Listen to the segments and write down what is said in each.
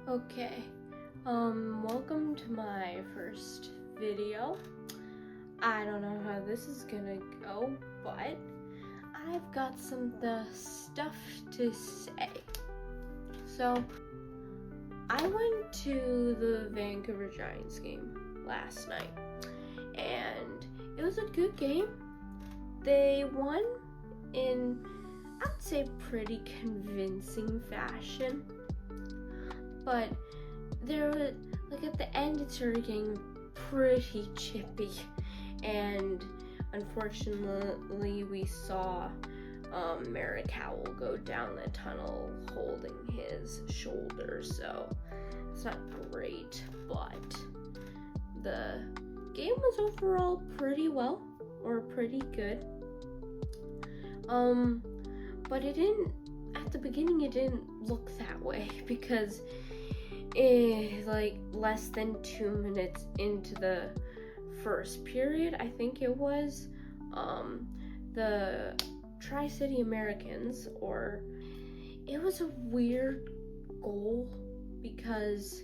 Okay, welcome to my first video. I don't know how this is gonna go, but I've got some stuff to say. So, I went to the Vancouver Giants game last night, and it was a good game. They won in, I'd say, pretty convincing fashion. But there was, at the end it started getting pretty chippy, and unfortunately we saw Merrick Howell go down the tunnel holding his shoulder, so it's not great, but the game was overall pretty good. But at the beginning it didn't look that way, because less than 2 minutes into the first period, I think it was, the Tri-City Americans, it was a weird goal because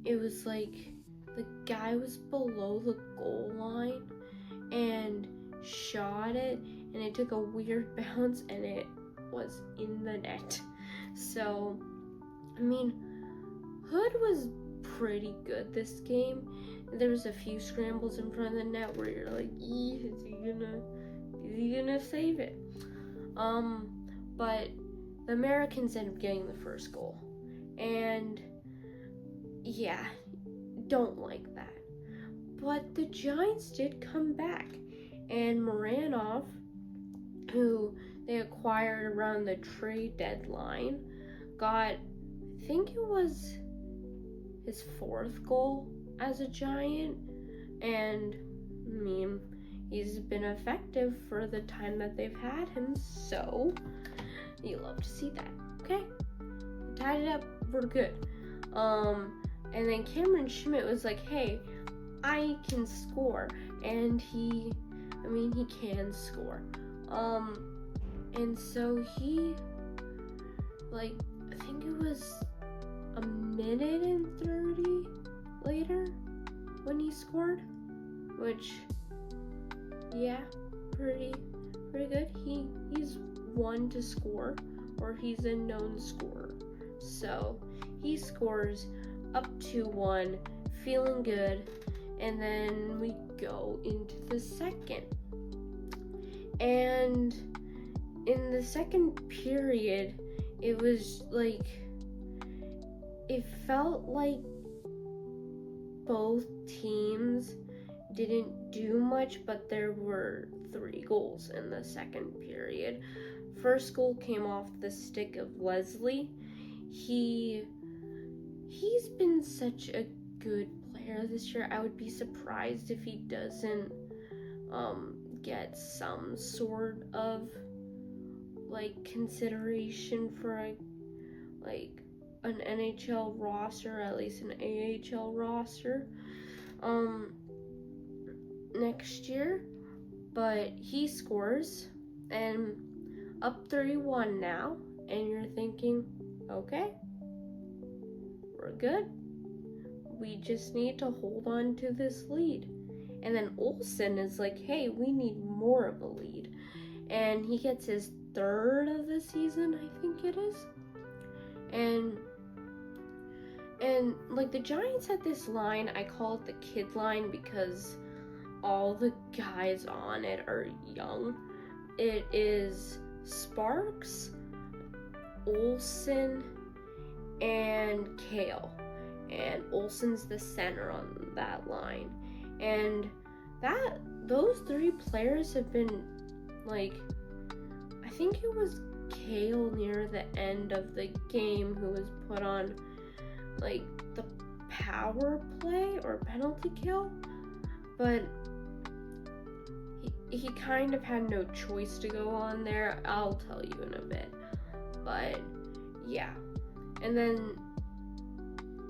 it was the guy was below the goal line and shot it, and it took a weird bounce and it was in the net. So, Hood was pretty good this game. There was a few scrambles in front of the net where you're like, is he gonna save it? But the Americans ended up getting the first goal. And yeah, don't like that. But the Giants did come back, and Moranov, who they acquired around the trade deadline, got, I think it was his fourth goal as a Giant, and he's been effective for the time that they've had him, so you love to see that. Okay, tied it up, we're good. And then Cameron Schmidt was like, hey, I can score, and he can score. And so he, I think it was a minute and 30 later when he scored, which, yeah, pretty good. He's one to score, or he's a known scorer. So he scores up 2-1, feeling good, and then we go into the second. And in the second period, it was it felt like both teams didn't do much, but there were 3 goals in the second period. First goal came off the stick of Leslie. He's been such a good player this year. I would be surprised if he doesn't get some sort of consideration for an NHL roster, or at least an AHL roster next year. But he scores, and up 3-1 now, and you're thinking, okay, we're good. We just need to hold on to this lead. And then Olsen is like, hey, we need more of a lead. And he gets his 3rd of the season, I think it is. And the Giants had this line, I call it the kid line because all the guys on it are young. It is Sparks, Olsen, and Kale. And Olsen's the center on that line. And those 3 players have been, I think it was Kale near the end of the game who was put on, the power play or penalty kill. But he kind of had no choice to go on there. I'll tell you in a bit. But, yeah. And then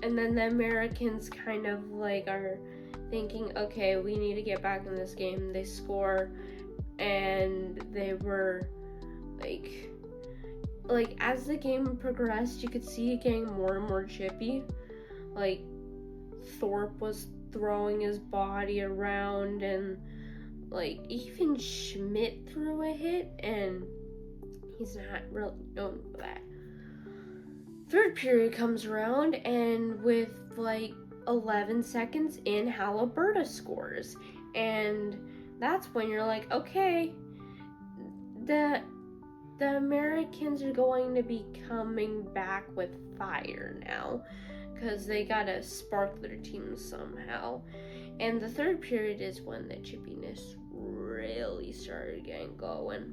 the Americans kind of, are thinking, okay, we need to get back in this game. They score, and they were like, as the game progressed, you could see it getting more and more chippy. Like, Thorpe was throwing his body around, and like even Schmidt threw a hit, and he's not really known for that. Third period comes around, and with like 11 seconds in, Halliburton scores, and that's when you're like, okay, the Americans are going to be coming back with fire now, because they gotta spark their team somehow. And the third period is when the chippiness really started getting going.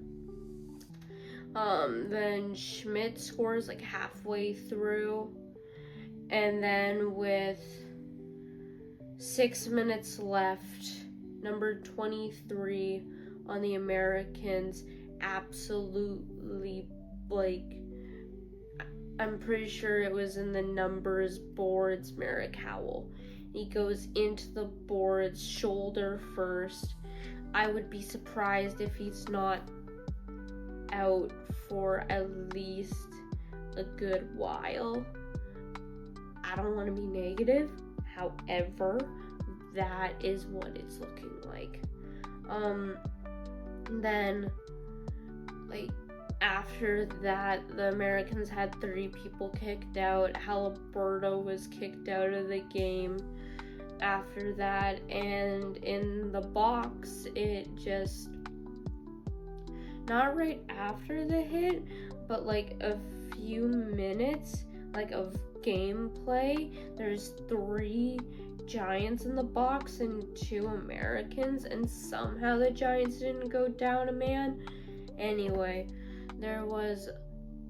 Then Schmidt scores like halfway through, and then with 6 minutes left, number 23 on the Americans absolutely, like, I'm pretty sure it was in the numbers boards, Merrick Howell. He goes into the boards shoulder first. I would be surprised if he's not out for at least a good while. I don't want to be negative. However, that is what it's looking like. Then, like, after that, the Americans had 3 people kicked out. Halliburton was kicked out of the game after that, and in the box, it just, not right after the hit, but like a few minutes like of gameplay, there's 3 Giants in the box and 2 Americans, and somehow the Giants didn't go down a man. Anyway, there was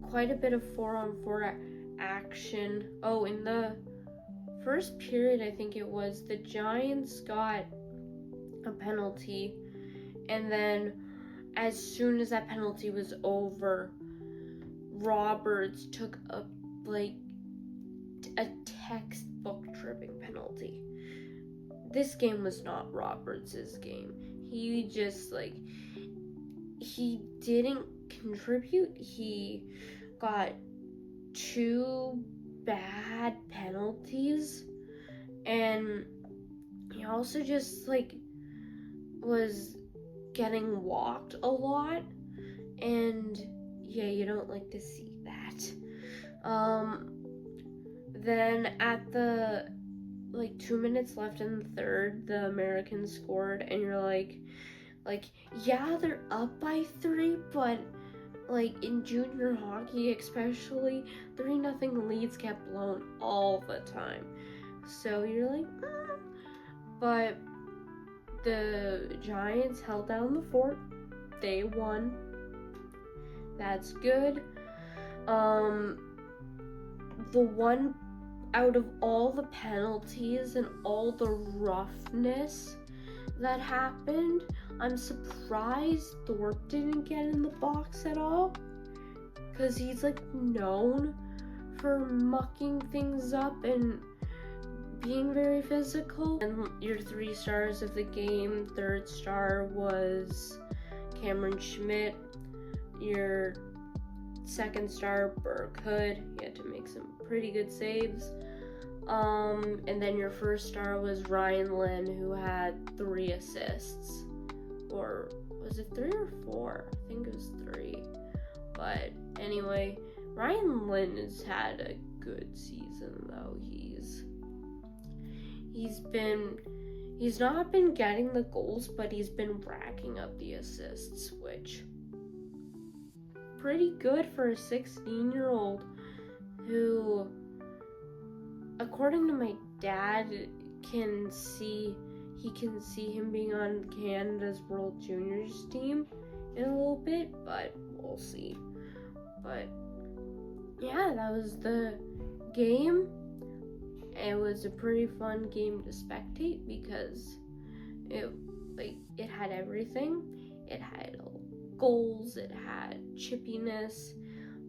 quite a bit of 4-on-4 action. Oh, in the first period, I think it was, the Giants got a penalty, and then as soon as that penalty was over, Roberts took a textbook tripping penalty. This game was not Roberts' game. He just, like, he didn't contribute. He got 2 bad penalties, and he also just, like, was getting walked a lot, and yeah, you don't like to see that. Then at the 2 minutes left in the third, the Americans scored, and you're like, yeah, they're up by 3, but like in junior hockey especially, 3-0 leads get blown all the time. So you're like, but the Giants held down the fort. They won. That's good. The one out of all the penalties and all the roughness that happened, I'm surprised Thorpe didn't get in the box at all, because he's like known for mucking things up and being very physical. And your 3 stars of the game, third star was Cameron Schmidt. Your second star, Burke Hood. He had to make some pretty good saves. And then your first star was Ryan Lynn, who had 3 assists. Or was it 3 or 4? I think it was 3. But anyway, Ryan Lynn has had a good season, though. He's not been getting the goals, but he's been racking up the assists, which pretty good for a 16-year-old who, according to my dad, can see him being on Canada's World Juniors team in a little bit, but we'll see. But yeah, that was the game. It was a pretty fun game to spectate because it had everything. It had goals, it had chippiness.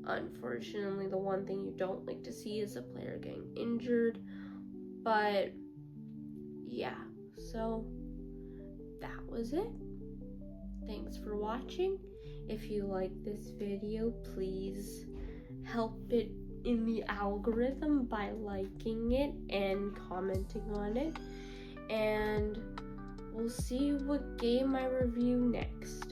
Unfortunately, the one thing you don't like to see is a player getting injured. But yeah, so that was it. Thanks for watching. If you like this video, please help it in the algorithm by liking it and commenting on it. And we'll see what game I review next.